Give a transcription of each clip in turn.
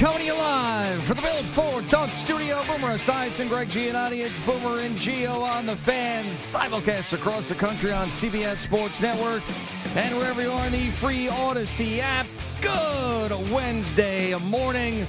coming to you live from the Build Ford Tough Studio. Boomer Esiason, Greg Giannotti. It's Boomer and Gio on the Fan. Simulcast across the country on CBS Sports Network and wherever you are in the free Odyssey app. Good Wednesday morning.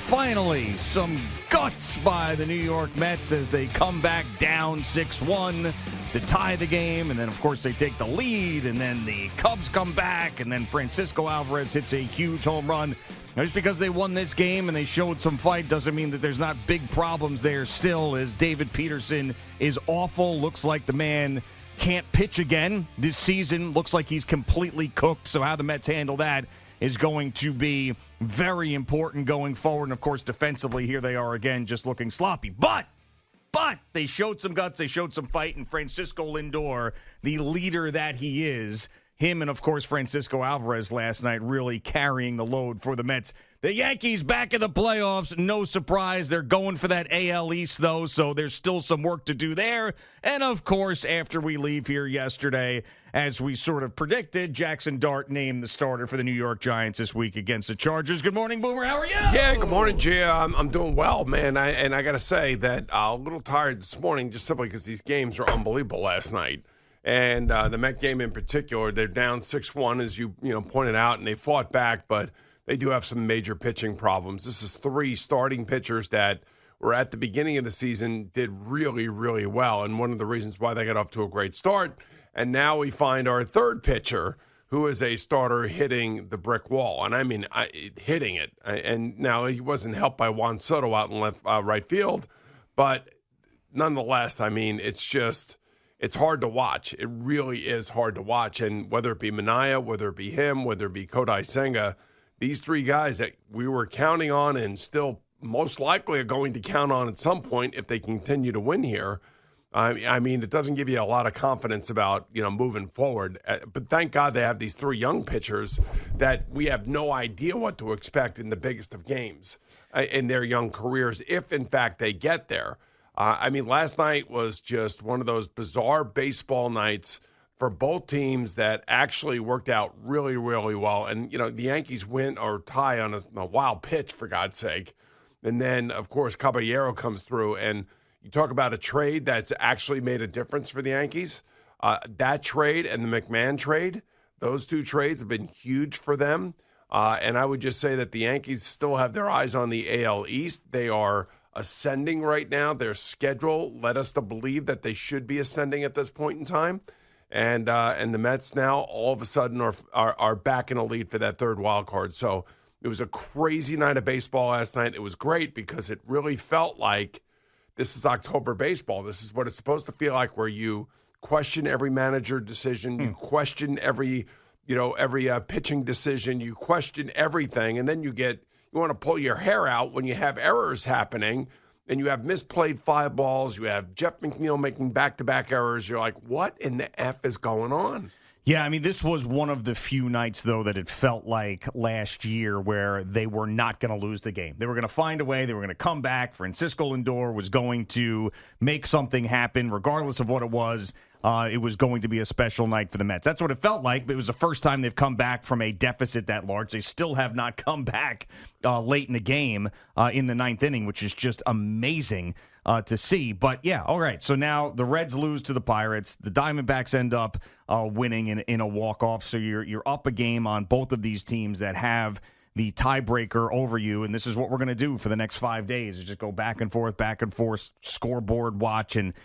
Finally, some guts by the New York Mets as they come back down 6-1 to tie the game. And then, of course, they take the lead. And then the Cubs come back. And then Francisco Alvarez hits a huge home run. Now, just because they won this game and they showed some fight doesn't mean that there's not big problems there still, as David Peterson is awful. Looks like the man can't pitch again this season. Looks like he's completely cooked. So how the Mets handle that is going to be very important going forward. And, of course, defensively, here they are again just looking sloppy. But they showed some guts. They showed some fight. And Francisco Lindor, the leader that he is, him and, of course, Francisco Alvarez last night really carrying the load for the Mets. The Yankees back in the playoffs. No surprise. They're going for that AL East, though, so there's still some work to do there. And, of course, after we leave here yesterday, as we sort of predicted, Jaxson Dart named the starter for the New York Giants this week against the Chargers. Good morning, Boomer. How are you? Yeah, good morning, Gia. I'm doing well, man. I got to say that a little tired this morning just simply because these games were unbelievable last night. And the Met game in particular, they're down 6-1, as you pointed out, and they fought back, but they do have some major pitching problems. This is three starting pitchers that were at the beginning of the season, did really, really well, and one of the reasons why they got off to a great start. And now we find our third pitcher, who is a starter hitting the brick wall, and I mean hitting it. And now he wasn't helped by Juan Soto out in right field, but nonetheless, I mean, it's hard to watch. It really is hard to watch. And whether it be Manaea, whether it be him, whether it be Kodai Senga, these three guys that we were counting on and still most likely are going to count on at some point if they continue to win here. I mean, it doesn't give you a lot of confidence about, moving forward. But thank God they have these three young pitchers that we have no idea what to expect in the biggest of games in their young careers, if, in fact, they get there. I mean, last night was just one of those bizarre baseball nights for both teams that actually worked out really, really well. And, the Yankees win or tie on a wild pitch, for God's sake. And then, of course, Caballero comes through. And you talk about a trade that's actually made a difference for the Yankees. That trade and the McMahon trade, those two trades have been huge for them. And I would just say that the Yankees still have their eyes on the AL East. They are ascending right now. Their schedule led us to believe that they should be ascending at this point in time. And the Mets now all of a sudden are back in a lead for that third wild card. So it was a crazy night of baseball last night. It was great because it really felt like this is October baseball. This is what it's supposed to feel like, where you question every manager decision, you question every pitching decision, you question everything, and then you want to pull your hair out when you have errors happening and you have misplayed fly balls. You have Jeff McNeil making back-to-back errors. You're like, what in the F is going on? Yeah, I mean, this was one of the few nights, though, that it felt like last year where they were not going to lose the game. They were going to find a way. They were going to come back. Francisco Lindor was going to make something happen, regardless of what it was. It was going to be a special night for the Mets. That's what it felt like, but it was the first time they've come back from a deficit that large. They still have not come back late in the game in the ninth inning, which is just amazing to see. But, yeah, all right. So now the Reds lose to the Pirates. The Diamondbacks end up winning in a walk-off. So you're up a game on both of these teams that have the tiebreaker over you, and this is what we're going to do for the next 5 days, is just go back and forth, scoreboard watch, and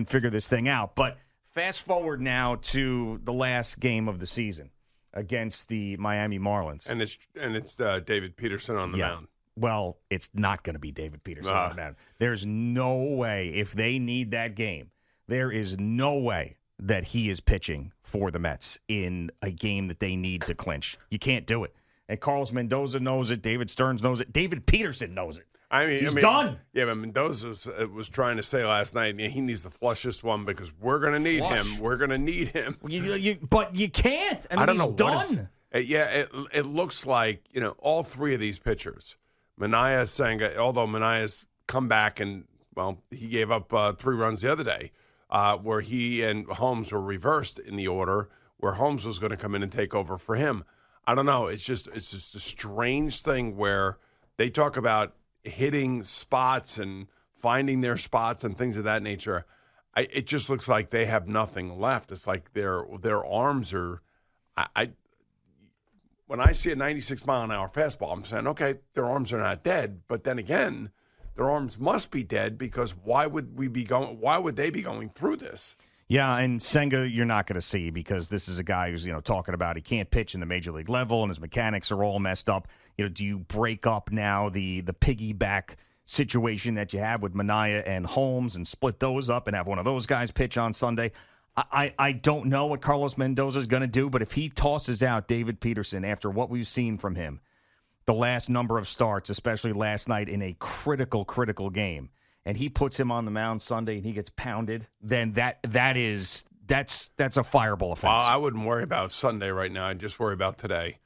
figure this thing out. But fast forward now to the last game of the season against the Miami Marlins. And it's David Peterson on the mound. Well, it's not going to be David Peterson on the mound. There's no way, if they need that game, there is no way that he is pitching for the Mets in a game that they need to clinch. You can't do it. And Carlos Mendoza knows it. David Stearns knows it. David Peterson knows it. He's done. Yeah, but Mendoza was trying to say last night he needs to flush this one because we're going to need him. We're going to need him. But you can't. I don't know. Done. It looks like all three of these pitchers, Manaea, Senga, although Manaea's come back and he gave up 3 runs the other day, where he and Holmes were reversed in the order, where Holmes was going to come in and take over for him. I don't know. It's just a strange thing where they talk about hitting spots and finding their spots and things of that nature. It just looks like they have nothing left. It's like their arms are. When I see a 96-mile-an-hour fastball, I'm saying, okay, their arms are not dead. But then again, their arms must be dead because why would they be going through this? Yeah, and Senga, you're not going to see because this is a guy who's talking about he can't pitch in the major league level and his mechanics are all messed up. Do you break up now the piggyback situation that you have with Minaya and Holmes and split those up and have one of those guys pitch on Sunday? I don't know what Carlos Mendoza is going to do, but if he tosses out David Peterson after what we've seen from him, the last number of starts, especially last night in a critical game, and he puts him on the mound Sunday and he gets pounded, then that's a fireable offense. I wouldn't worry about Sunday right now. I'd just worry about today.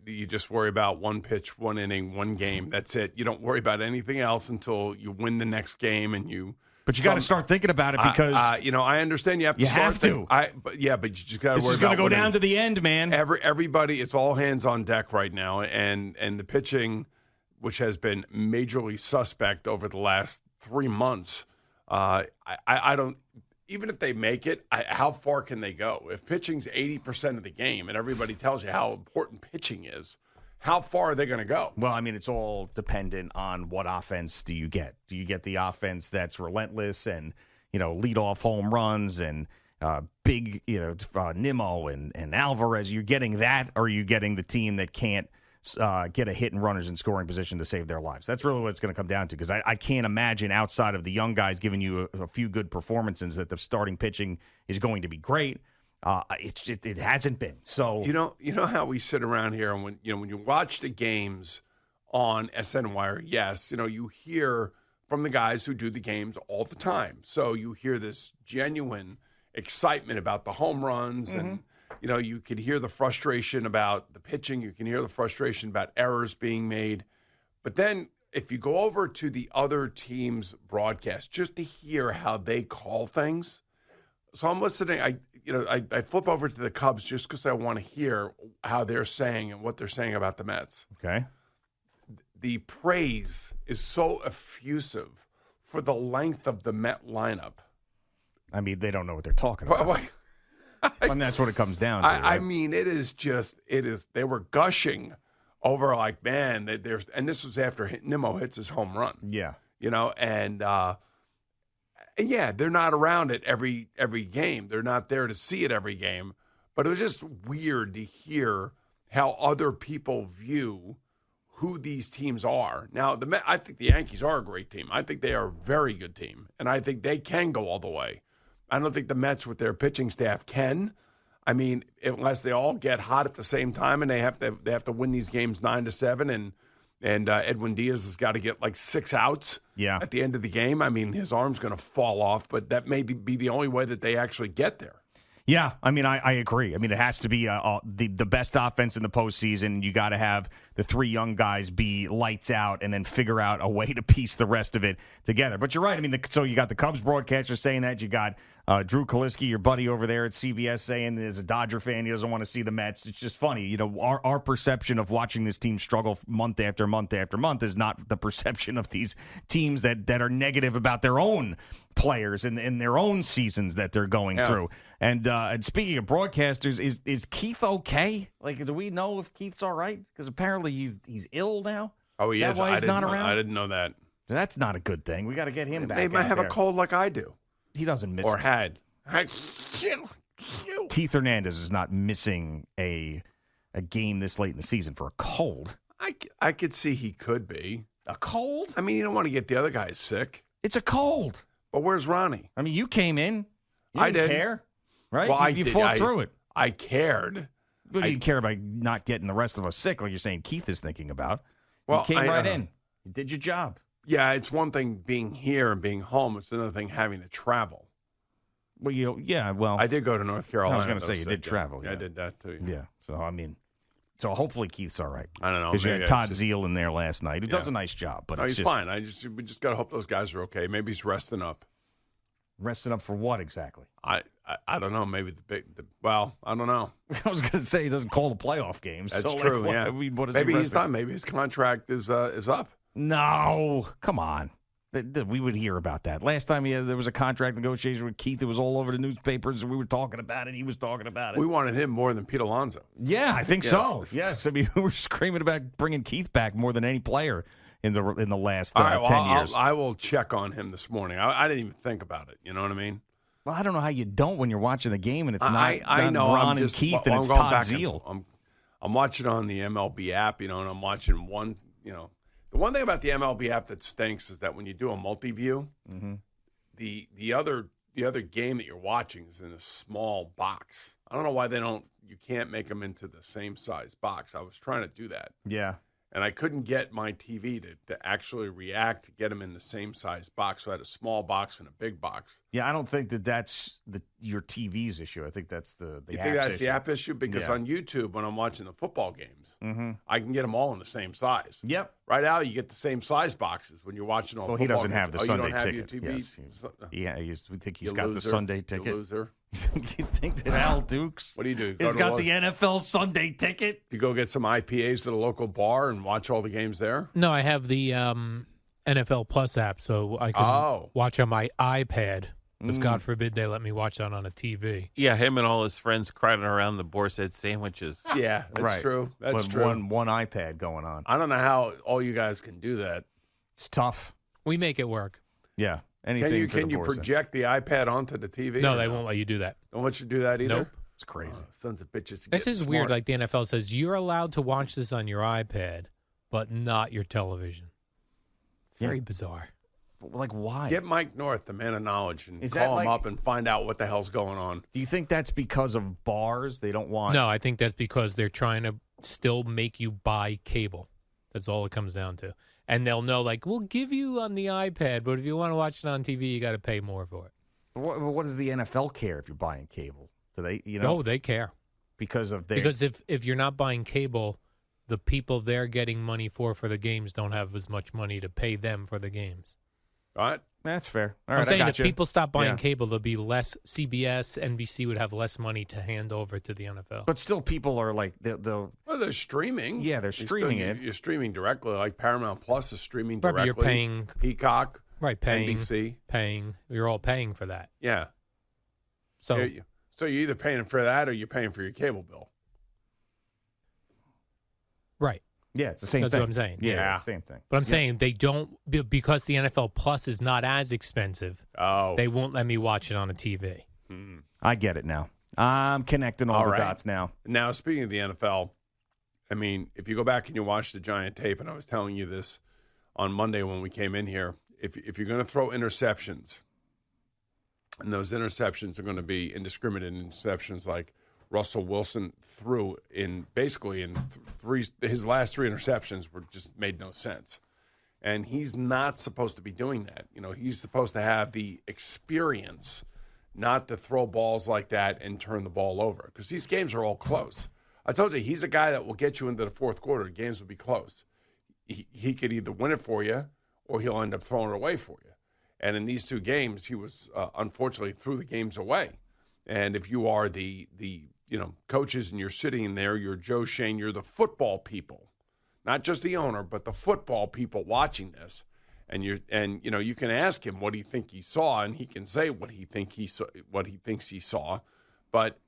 You just worry about one pitch, one inning, one game. That's it. You don't worry about anything else until you win the next game and you. But you got to start thinking about it because I understand you have to. You have to. But you just got to worry about. This is going to go down to the end, man. Everybody, it's all hands on deck right now, and the pitching, which has been majorly suspect over the last 3 months. I don't. Even if they make it, how far can they go? If pitching's 80% of the game, and everybody tells you how important pitching is. How far are they going to go? Well, I mean, it's all dependent on what offense do you get. Do you get the offense that's relentless and, lead off home runs and big, Nimmo and Alvarez? You're getting that, or are you getting the team that can't get a hit and runners in scoring position to save their lives? That's really what it's going to come down to because I can't imagine outside of the young guys giving you a few good performances that the starting pitching is going to be great. It hasn't been. So you know how we sit around here and when you watch the games on SN Wire, yes, you hear from the guys who do the games all the time. So you hear this genuine excitement about the home runs and you could hear the frustration about the pitching, you can hear the frustration about errors being made. But then if you go over to the other team's broadcast just to hear how they call things. So I'm listening. I flip over to the Cubs just because I want to hear how they're saying and what they're saying about the Mets. Okay. The praise is so effusive for the length of the Met lineup. I mean, they don't know what they're talking about. I mean, that's what it comes down to. I mean, it is. They were gushing over like, man, and this was after Nimmo hits his home run. Yeah. And yeah, they're not around it every game. They're not there to see it every game. But it was just weird to hear how other people view who these teams are. Now, I think the Yankees are a great team. I think they are a very good team. And I think they can go all the way. I don't think the Mets with their pitching staff can. I mean, unless they all get hot at the same time and they have to win these games 9-7 and Edwin Diaz has got to get like 6 outs at the end of the game. I mean, his arm's going to fall off, but that may be the only way that they actually get there. Yeah, I mean, I agree. I mean, it has to be the best offense in the postseason. You got to have the 3 young guys be lights out and then figure out a way to piece the rest of it together. But you're right. I mean, so you got the Cubs broadcaster saying that. You got Drew Kaliski, your buddy over there at CBS, saying as a Dodger fan, he doesn't want to see the Mets. It's just funny. Our perception of watching this team struggle month after month after month is not the perception of these teams that are negative about their own players and their own seasons that they're going through. And speaking of broadcasters, is Keith okay? Like, do we know if Keith's all right? Because apparently he's ill now. Oh, he is. Why he's not around? I didn't know that. That's not a good thing. We got to get him back. He might have a cold like I do. He doesn't miss or it. had. Keith Hernandez is not missing a game this late in the season for a cold. I could see he could be. A cold? I mean, you don't want to get the other guys sick. It's a cold. But where's Ronnie? I mean, you came in. I didn't care, right? Well, you fought through it. I cared. But you didn't care about not getting the rest of us sick, like you're saying Keith is thinking about. Well, you came right in. You did your job. Yeah, it's one thing being here and being home. It's another thing having to travel. Well, I did go to North Carolina. I was going to say you did travel. Yeah. I did that too. Yeah. So I mean, hopefully Keith's all right. I don't know. Because you had Todd Zeal in there last night, who does a nice job. But he's fine. We just got to hope those guys are okay. Maybe he's resting up. Resting up for what exactly? I don't know. Maybe well, I don't know. I was going to say he doesn't call the playoff games. That's so, true. What, yeah. I mean, what is maybe he he's done. Maybe his contract is up. No, come on. We would hear about that. Last time there was a contract negotiation with Keith, it was all over the newspapers, and we were talking about it. He was talking about it. We wanted him more than Pete Alonso. Yeah, I think so. Yes, I mean, we were screaming about bringing Keith back more than any player in the last 10 years. I will check on him this morning. I didn't even think about it. You know what I mean? Well, I don't know how you don't when you're watching a game and it's not I know, Ron and Keith and it's Todd Zeal. I'm watching on the MLB app, and I'm watching one, The one thing about the MLB app that stinks is that when you do a multi-view, the other game that you're watching is in a small box. I don't know why you can't make them into the same size box. I was trying to do that. Yeah. And I couldn't get my TV to actually react to get them in the same size box. So I had a small box and a big box. Yeah, I don't think that's your TV's issue. I think that's the You think that's the app issue? Because on YouTube, when I'm watching the football games, I can get them all in the same size. Yep. Right now, you get the same size boxes when you're watching all. Well, he doesn't games. have the Sunday you don't ticket. Have your TV? Yes, we think he's You got loser. the Sunday ticket. You loser. You think that Al Dukes? What do you do? He's got the NFL Sunday ticket. You go get some IPAs at a local bar and watch all the games there? No, I have the NFL Plus app, so I can watch on my iPad. Because God forbid they let me watch that on a TV. Yeah, him and all his friends crowding around the boar's head sandwiches. Yeah, that's true. That's true. One iPad going on. I don't know how all you guys can do that. It's tough. We make it work. Yeah. Anything can you project the iPad onto the TV? No, they won't let you do that. Don't let you do that either? Nope. It's crazy. Sons of bitches. This is weird. Like the NFL says, you're allowed to watch this on your iPad, but not your television. Very bizarre. Like, why? Get Mike North, the man of knowledge, and Is call that him up and find out what the hell's going on. Do you think that's because of bars? They don't want... No, I think that's because they're trying to still make you buy cable. That's all it comes down to. And they'll know, like, we'll give you on the iPad, but if you want to watch it on TV, you got to pay more for it. What does the NFL care if you're buying cable? Do they, No, they care. Because if you're not buying cable, the people they're getting money for the games don't have as much money to pay them for the games. Right? That's fair. All I'm right, saying if people stop buying cable, there'll be less. CBS, NBC would have less money to hand over to the NFL. But still, people are like, well, they're streaming. Yeah, they're streaming it. You're streaming directly. Like Paramount Plus is streaming Right, but directly. you're paying Peacock. Right, paying. NBC. You're all paying for that. Yeah. So you're either paying for that or you're paying for your cable bill. Right. Yeah, it's the same That's thing. what I'm saying. Yeah, same thing. But I'm saying they don't, because the NFL Plus is not as expensive, they won't let me watch it on a TV. I get it now. I'm connecting all the dots now. Now, speaking of the NFL, I mean, if you go back and you watch the Giant tape, and I was telling you this on Monday when we came in here, if you're going to throw interceptions, and those interceptions are going to be indiscriminate interceptions like Russell Wilson threw his last three interceptions were just made no sense. And he's not supposed to be doing that. He's supposed to have the experience not to throw balls like that and turn the ball over because these games are all close. I told you, he's a guy that will get you into the fourth quarter. Games will be close. He could either win it for you or he'll end up throwing it away for you. And in these two games, he was unfortunately threw the games away. And if you are the coaches and you're sitting in there, you're Joe Shane, you're the football people, not just the owner, but the football people watching this. And you can ask him what he think he saw, and he can say what he thinks he saw. But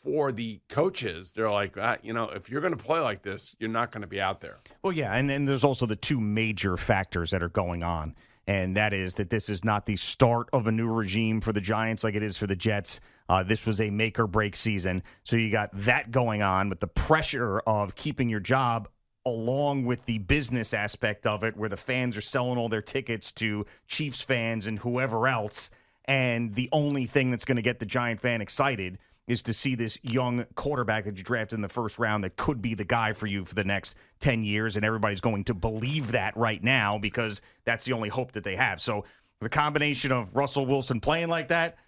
for the coaches, they're like, if you're going to play like this, you're not going to be out there. Well, yeah, and then there's also the two major factors that are going on, and that is that this is not the start of a new regime for the Giants like it is for the Jets. This was a make-or-break season, so you got that going on with the pressure of keeping your job along with the business aspect of it where the fans are selling all their tickets to Chiefs fans and whoever else, and the only thing that's going to get the Giant fan excited is to see this young quarterback that you drafted in the first round that could be the guy for you for the next 10 years, and everybody's going to believe that right now because that's the only hope that they have. So the combination of Russell Wilson playing like that,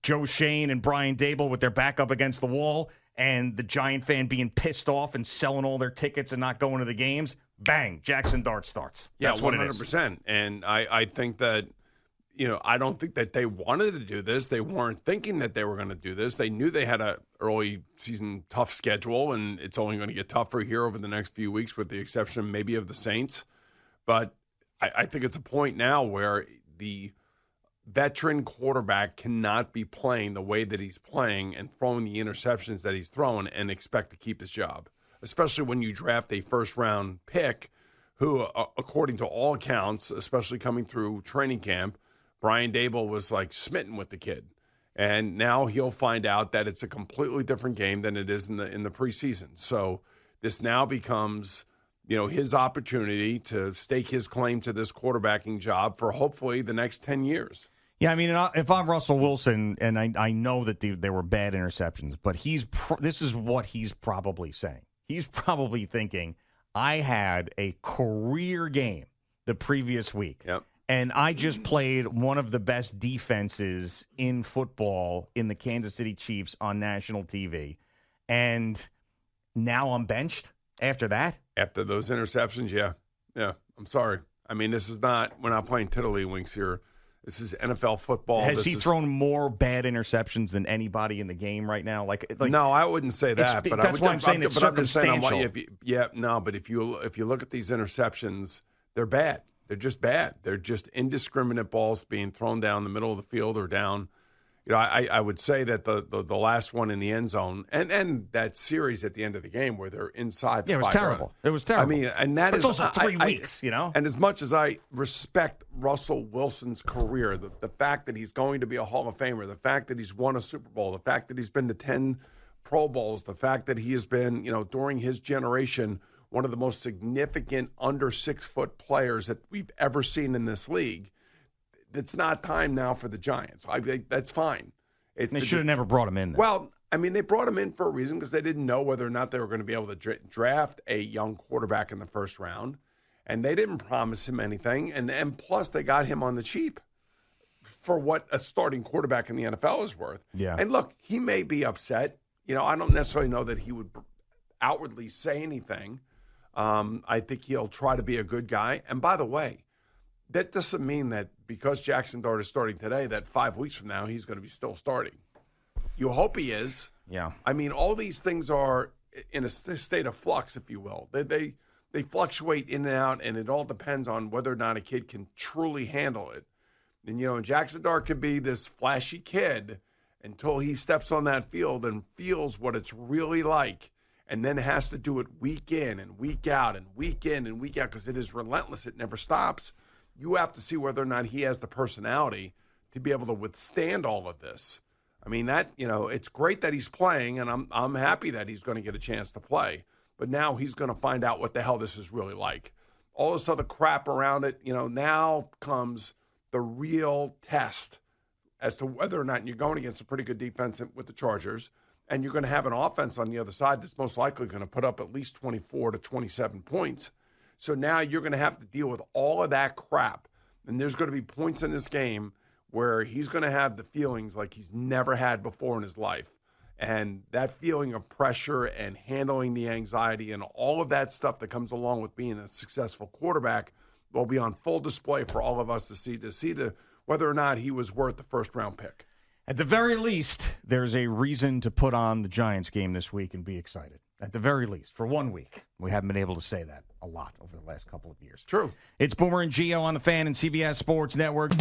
Joe Shane and Brian Dable with their back up against the wall, and the Giant fan being pissed off and selling all their tickets and not going to the games, bang, Jaxson Dart starts. Yeah, That's what 100%. And I think that I don't think that they wanted to do this. They weren't thinking that they were going to do this. They knew they had a early season tough schedule, and it's only going to get tougher here over the next few weeks, with the exception maybe of the Saints. But I think it's a point now where the veteran quarterback cannot be playing the way that he's playing and throwing the interceptions that he's throwing and expect to keep his job, especially when you draft a first-round pick who, according to all accounts, especially coming through training camp, Brian Dable was like smitten with the kid. And now he'll find out that it's a completely different game than it is in the preseason. So this now becomes, his opportunity to stake his claim to this quarterbacking job for hopefully the next 10 years. Yeah, I mean, if I'm Russell Wilson, and I know that there were bad interceptions, but this is what he's probably saying. He's probably thinking, I had a career game the previous week. Yep. And I just played one of the best defenses in football in the Kansas City Chiefs on national TV. And now I'm benched after that? After those interceptions, yeah. Yeah, I'm sorry. I mean, we're not playing tiddlywinks here. This is NFL football. Has he thrown more bad interceptions than anybody in the game right now? Like no, I wouldn't say that. But that's why I'm saying it's circumstantial. But if you look at these interceptions, they're bad. They're just bad. They're just indiscriminate balls being thrown down the middle of the field or down. I would say that the last one in the end zone and that series at the end of the game where they're inside. It was terrible. It was terrible. I mean, and that it's also 3 weeks. And as much as I respect Russell Wilson's career, the fact that he's going to be a Hall of Famer, the fact that he's won a Super Bowl, the fact that he's been to 10 Pro Bowls, the fact that he has been, during his generation, one of the most significant under 6-foot players that we've ever seen in this league. It's not time now for the Giants. That's fine. They should have never brought him in there. Well, I mean, they brought him in for a reason because they didn't know whether or not they were going to be able to draft a young quarterback in the first round, and they didn't promise him anything. And plus, they got him on the cheap for what a starting quarterback in the NFL is worth. Yeah. And look, he may be upset. I don't necessarily know that he would outwardly say anything. I think he'll try to be a good guy. And by the way, that doesn't mean that because Jaxson Dart is starting today that 5 weeks from now he's going to be still starting. You hope he is. Yeah. I mean, all these things are in a state of flux, if you will. They fluctuate in and out, and it all depends on whether or not a kid can truly handle it. And, Jaxson Dart could be this flashy kid until he steps on that field and feels what it's really like, and then has to do it week in and week out and week in and week out because it is relentless. It never stops. You have to see whether or not he has the personality to be able to withstand all of this. I mean, it's great that he's playing, and I'm happy that he's going to get a chance to play. But now he's going to find out what the hell this is really like. All this other crap around it, now comes the real test as to whether or not you're going against a pretty good defense with the Chargers, and you're going to have an offense on the other side that's most likely going to put up at least 24 to 27 points. So now you're going to have to deal with all of that crap. And there's going to be points in this game where he's going to have the feelings like he's never had before in his life. And that feeling of pressure and handling the anxiety and all of that stuff that comes along with being a successful quarterback will be on full display for all of us to see whether or not he was worth the first-round pick. At the very least, there's a reason to put on the Giants game this week and be excited. At the very least, for 1 week. We haven't been able to say that a lot over the last couple of years. True. It's Boomer and Gio on the Fan and CBS Sports Network.